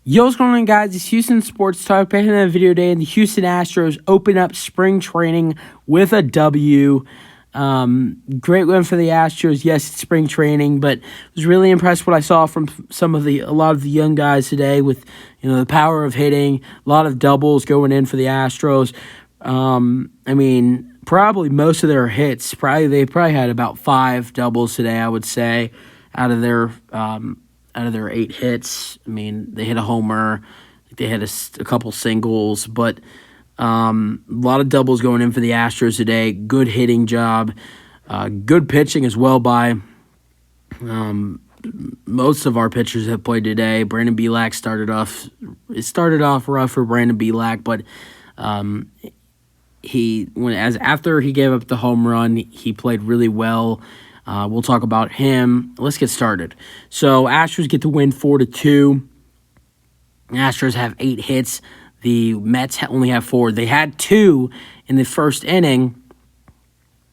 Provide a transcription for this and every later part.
Yo, what's going on, guys? It's Houston Sports Talk. Back in the video today, and the Houston Astros open up spring training with a W. Great win for the Astros. Yes, it's spring training, but I was really impressed what I saw from a lot of the young guys today with the power of hitting, a lot of doubles going in for the Astros. Probably most of their hits. They had about 5 doubles today, I would say, out of their 8 hits. They hit a homer, they hit a couple singles, but a lot of doubles going in for the Astros today. Good hitting job, good pitching as well by most of our pitchers that played today. Brandon Bielak started off rough for Brandon Bielak, but after he gave up the home run, he played really well. We'll talk about him. Let's get started. So Astros get the win 4-2. Astros have 8 hits. The Mets only have 4. They had 2 in the first inning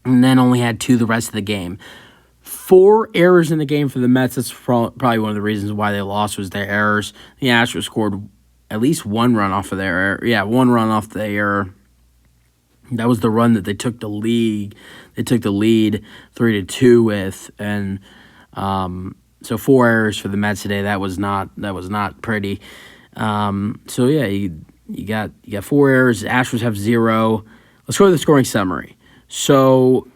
and then only had 2 the rest of the game. 4 errors in the game for the Mets. That's probably one of the reasons why they lost was their errors. The Astros scored at least 1 run off of their error. Yeah, 1 run off the error. That was the run that they took the lead. They took the lead 3-2 with, and so 4 errors for the Mets today. That was not pretty. You got 4 errors. The Astros have 0. Let's go to the scoring summary. So,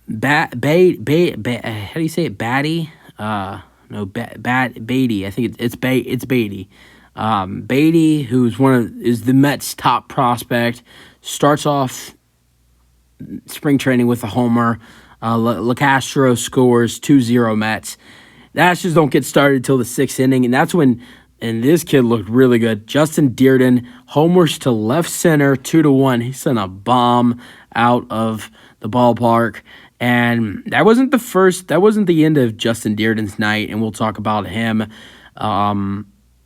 how do you say it? Beatty? Beatty. I think it's Beatty. Beatty, is the Mets' top prospect, starts off spring training with a homer. LeCastro scores 2-0 Mets. The Astros don't get started until the 6th inning, and that's when this kid looked really good. Justin Dirden homers to left center 2-1. He sent a bomb out of the ballpark, and that wasn't the end of Justin Dirden's night, and we'll talk about him.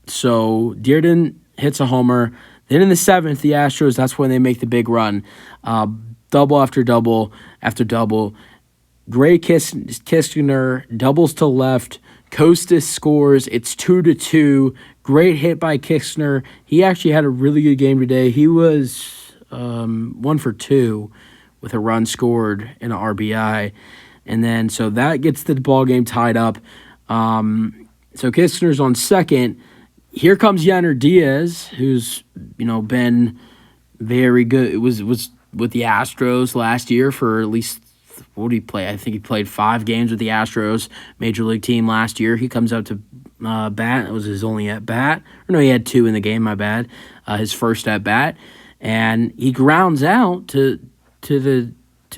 So Dirden hits a homer. Then in the 7th, the Astros, that's when they make the big run. Double after double after double. Gray Kistner doubles to left. Costas scores. It's 2-2. Great hit by Kistner. He actually had a really good game today. He was 1 for 2 with a run scored and an RBI. And then, so that gets the ball game tied up. So Kistner's on second. Here comes Yanner Diaz, who's been very good. It was with the Astros last year for at least, what did he play? I think he played 5 games with the Astros Major League team last year. He comes out to bat. It was his only at bat. Or no, he had 2 in the game. My bad. His first at bat, and he grounds out to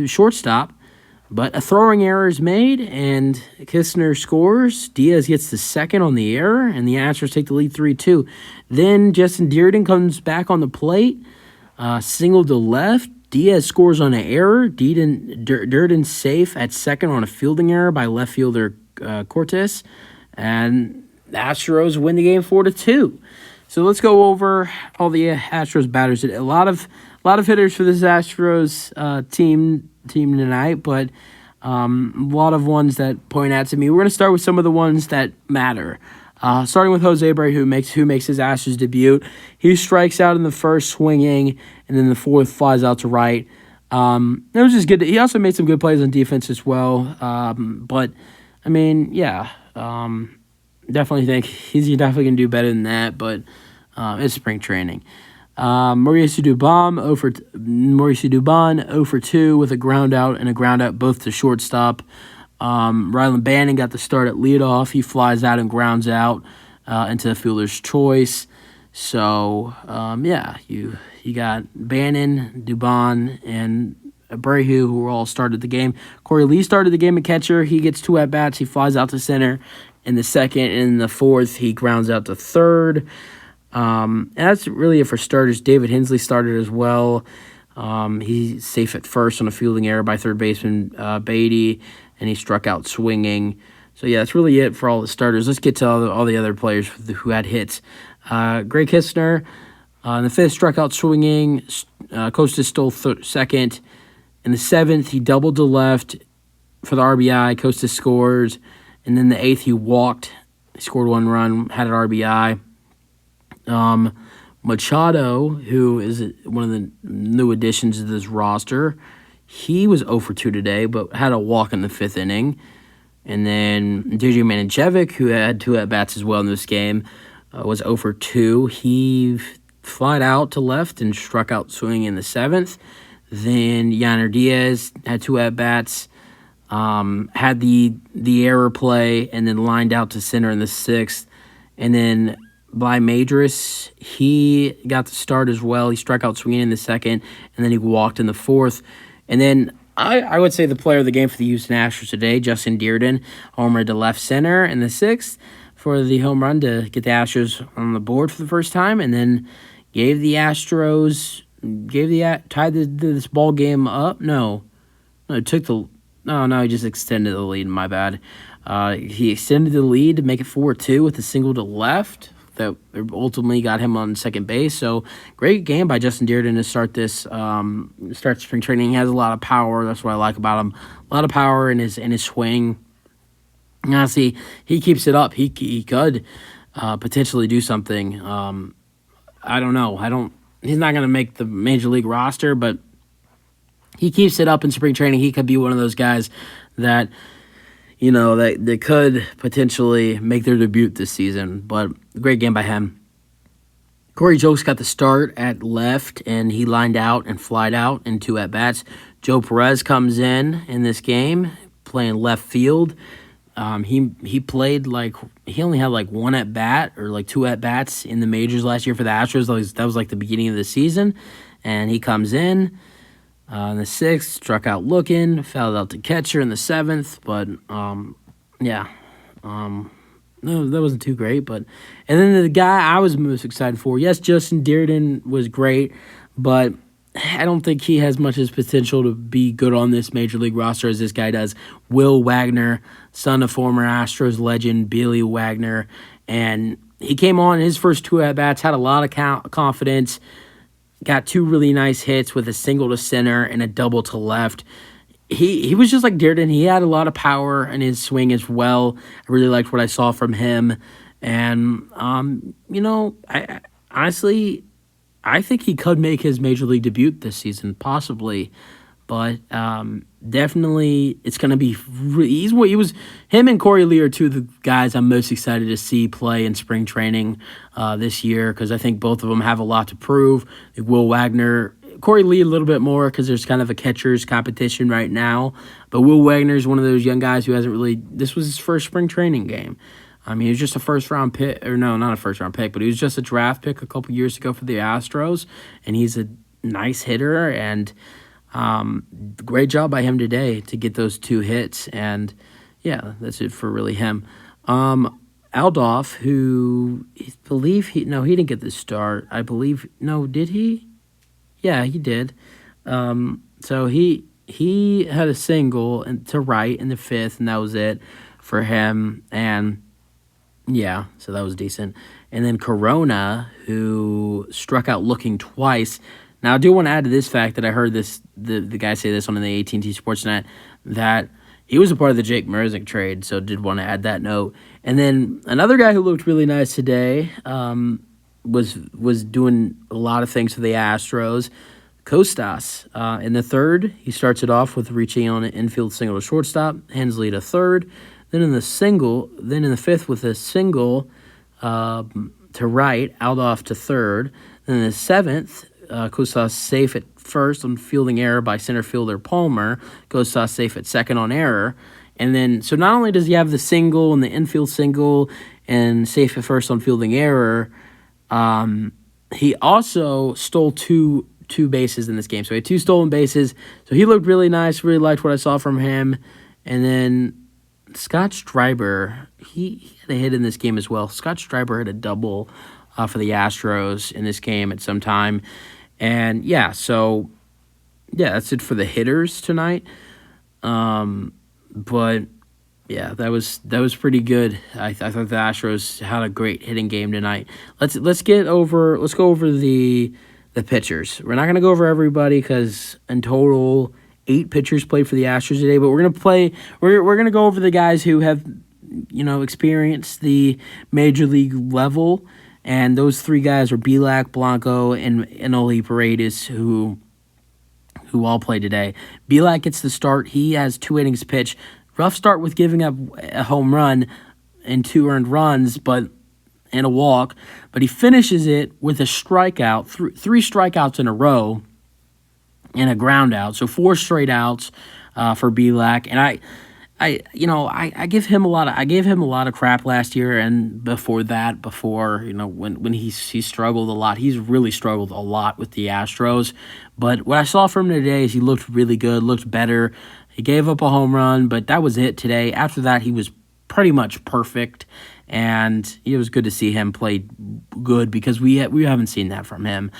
shortstop. But a throwing error is made, and Kistner scores. Diaz gets the second on the error, and the Astros take the lead 3-2. Then Justin Dirden comes back on the plate, single to left. Diaz scores on an error. Dirden safe at second on a fielding error by left fielder Cortes, and the Astros win the game 4-2. So let's go over all the Astros batters. A lot of hitters for this Astros team tonight, but a lot of ones that point out to me. We're going to start with some of the ones that matter. Starting with Jose Abreu, who makes his Astros debut. He strikes out in the first swinging, and then the 4th flies out to right. It was just good. He also made some good plays on defense as well. Definitely think he's definitely going to do better than that, but it's spring training. Maurice Dubon 0 for 2 with a ground out both to shortstop. Rylan Bannon got the start at leadoff. He flies out and grounds out into the fielder's choice. So you got Bannon, Dubon, and Abreu, who all started the game. Corey Lee started the game at catcher. He gets 2 at bats. He flies out to center in the 2nd, and in the 4th he grounds out to 3rd. And that's really it for starters. David Hensley started as well. He's safe at first on a fielding error by third baseman Beatty, and he struck out swinging. So yeah, that's really it for all the starters. Let's get to all the other players who had hits. Gray Kistner in the 5th struck out swinging. Costas stole 2nd. In the 7th, he doubled to left for the RBI. Costas scores. And then the 8th, he walked. He scored 1 run, had an RBI. Machado, who is one of the new additions to this roster, he was 0 for 2 today, but had a walk in the 5th inning. And then DJ Manijevic, who had 2 at-bats as well in this game, was 0 for 2. He flied out to left and struck out swinging in the 7th. Then Yainer Diaz had 2 at-bats, had the error play, and then lined out to center in the 6th. And then Bly Madris, he got the start as well. He struck out swinging in the 2nd, and then he walked in the 4th. And then I would say the player of the game for the Houston Astros today, Justin Dirden, homered to left center in the 6th for the home run to get the Astros on the board for the first time, and then gave the Astros tied this ball game up. He just extended the lead. My bad. He extended the lead to make it 4-2 with a single to left that ultimately got him on second base. So great game by Justin Dirden to start spring training. He has a lot of power. That's what I like about him. A lot of power in his swing. Honestly, he keeps it up. He could potentially do something. I don't know. He's not going to make the major league roster, but he keeps it up in spring training. He could be one of those guys that they could potentially make their debut this season. But great game by him. Corey Jokes got the start at left, and he lined out and flied out in 2 at-bats. Joe Perez comes in this game, playing left field. He played he only had 1 at-bat or 2 at-bats in the majors last year for the Astros. That was the beginning of the season. And he comes in the 6th, struck out looking, fouled out to catcher in the 7th. But, no, that wasn't too great. And then the guy I was most excited for, yes, Justin Dirden was great, but I don't think he has much as potential to be good on this major league roster as this guy does. Will Wagner, son of former Astros legend Billy Wagner, and he came on his first 2 at-bats, had a lot of confidence, got 2 really nice hits with a single to center and a double to left. He was just like Dirden. He had a lot of power in his swing as well. I really liked what I saw from him. And, I honestly, I think he could make his major league debut this season, possibly. But definitely it's going to be him and Corey Lee are 2 of the guys I'm most excited to see play in spring training this year, because I think both of them have a lot to prove. Will Wagner, Corey Lee a little bit more because there's kind of a catcher's competition right now. But Will Wagner is one of those young guys who hasn't really – this was his first spring training game. He was just a first-round pick – or no, not a first-round pick, but he was just a draft pick a couple years ago for the Astros. And he's a nice hitter, and great job by him today to get those 2 hits. And, yeah, that's it for really him. Aldoff, who he didn't get the start. I believe – no, did he? Yeah, he did. So he had a single to right in the 5th, and that was it for him. And yeah, so that was decent. And then Corona, who struck out looking twice. Now, I do want to add to this fact that I heard the guy say this on the AT&T Sportsnet, that he was a part of the Jake Merzick trade, so did want to add that note. And then another guy who looked really nice today, was doing a lot of things for the Astros. Costas, in the 3rd, he starts it off with reaching on an infield single to shortstop, Hensley to 3rd. Then in the 5th with a single to right, Aldoff to 3rd. Then in the 7th, Costas safe at 1st on fielding error by center fielder Palmer. Costas safe at 2nd on error. And then, so not only does he have the single and the infield single and safe at 1st on fielding error, he also stole two bases in this game. So he had 2 stolen bases. So he looked really nice. Really liked what I saw from him. And then Scott Streiber, he had a hit in this game as well. Scott Streiber had a double for the Astros in this game at some time. And that's it for the hitters tonight. But yeah, that was pretty good. I thought the Astros had a great hitting game tonight. Let's go over the pitchers. We're not going to go over everybody because in total 8 pitchers played for the Astros today, but we're going to go over the guys who have experienced the major league level And those three guys are Bielak, Blanco, and Oli Paredes, who all played today. Bielak gets the start. He has 2 innings pitched. Rough start with giving up a home run and 2 earned runs, and a walk. But he finishes it with a strikeout, 3 strikeouts in a row, and a ground out. So 4 straight outs for Bielak. And I give him a lot of crap last year and before that, when he struggled a lot. He's really struggled a lot with the Astros. But what I saw from him today is he looked really good, looked better. He gave up a home run, but that was it today. After that, he was pretty much perfect, and it was good to see him play good because we haven't seen that from him.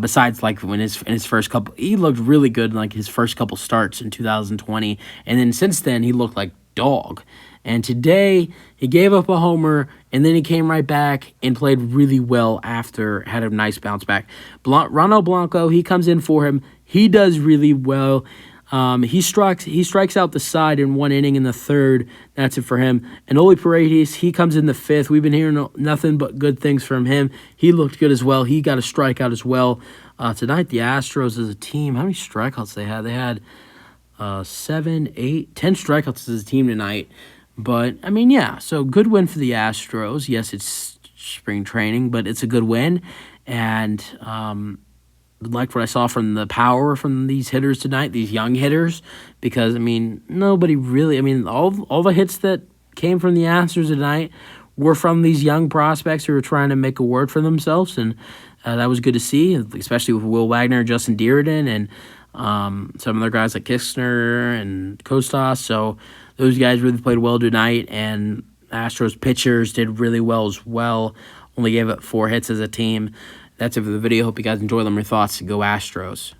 Besides, like when in his first couple, he looked really good in like his first couple starts in 2020, and then since then he looked like dog. And today he gave up a homer, and then he came right back and played really well after, had a nice bounce back. Ronald Blanco, he comes in for him. He does really well. He strikes out the side in 1 inning in the 3rd. That's it for him. And Oli Paredes, he comes in the 5th. We've been hearing nothing but good things from him. He looked good as well. He got a strikeout as well. Tonight, the Astros as a team, how many strikeouts they had? They had 7, 8, 10 strikeouts as a team tonight. But, I mean, yeah, so good win for the Astros. Yes, it's spring training, but it's a good win. And liked what I saw from the power from these hitters tonight, these young hitters, because, I mean, nobody really, I mean, all the hits that came from the Astros tonight were from these young prospects who were trying to make a word for themselves, and that was good to see, especially with Will Wagner, Justin Dirden, and some other guys like Kistner and Kostas. So those guys really played well tonight, and Astros pitchers did really well as well. Only gave up 4 hits as a team. That's it for the video. Hope you guys enjoy them. Your thoughts. Go Astros.